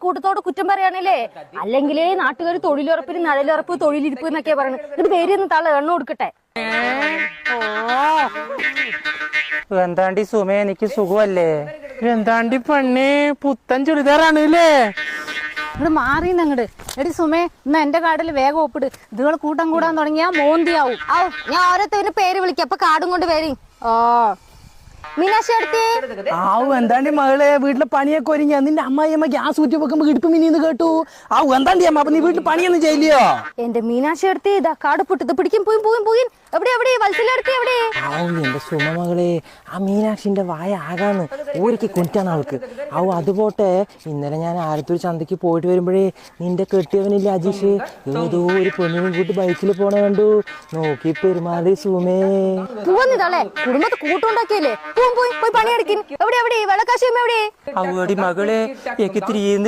കൂട്ടത്തോട് കുറ്റം പറയാനല്ലേ? അല്ലെങ്കിലേ നാട്ടുകാർ തൊഴിലുറപ്പിന് നഴലുറപ്പ് തൊഴിലിരിപ്പ് എന്നൊക്കെ പറയുന്നത്. ഇത് പേരൊന്നും തള്ള എണ്ണ കൊടുക്കട്ടെ. എന്താണ്ടി സുമേ, എനിക്ക് സുഖമല്ലേ? എന്താണ്ടി പെണ്ണേ, പുത്തൻ ചുരിദാറാണ് അല്ലേ? ഇവിടെ മാറിന്ന് അങ്ങട്. എടി സുമേ, ഇന്ന് എന്റെ കാർഡിൽ വേഗം ഒപ്പിട്. ഇതുകൾ കൂട്ടം കൂടാൻ തുടങ്ങിയാ മോന്തിയാവും. ഞാൻ ഓരോരുത്തരുടെ പേര് വിളിക്കാം. അപ്പൊ കാർഡും കൊണ്ട് വരി. ഓ മീനാക്ഷി അടുത്തേ. എന്താണ്ടി മകളെ, വീട്ടിലെ പണിയൊക്കെ ഒരുങ്ങിയ നിന്റെ അമ്മായിയമ്മ ഗ്യാസ് ഊറ്റി വെക്കുമ്പോ ഇടുപ്പ് മിനിന്ന് കേട്ടു. എന്താണ്ടി അമ്മ, അപ്പൊ നീ വീട്ടിൽ പണിയൊന്നും ചെയ്യില്ലയോ? എന്റെ മീനാക്ഷി അടുത്തേ, ഇതാ കാർഡ് പൊട്ടത് പിടിക്കും. പോയി എവിടെ വത്സലെടുത്ത് എവിടെ? എന്റെ സുമ മകളെ, ആ മീനാക്ഷിന്റെ വായ ആകാന്ന് ഊരിക്ക് കുറ്റാണ് അവൾക്ക്. അതുപോട്ടെ, ഇന്നലെ ഞാൻ ആലത്തൂർ ചന്തയ്ക്ക് പോയിട്ട് വരുമ്പോഴേ നിന്റെ കെട്ടിയവനില്ല അജീഷ്, ഏതോ ഒരു പെണ്ണിനും കൂട്ടി ബൈക്കിൽ പോണ കണ്ടു. നോക്കി പെരുമാറി സുമേ. പോന്നിതല്ലേ, കുടുംബത്തെ കൂട്ടുണ്ടാക്കിയല്ലേ? പോയി പണിയെടുക്കും. എവിടെ വെള്ളക്കാശിയമ്മ എവിടെ? അവടി മകളെ, എനിക്ക് തിരിയുന്ന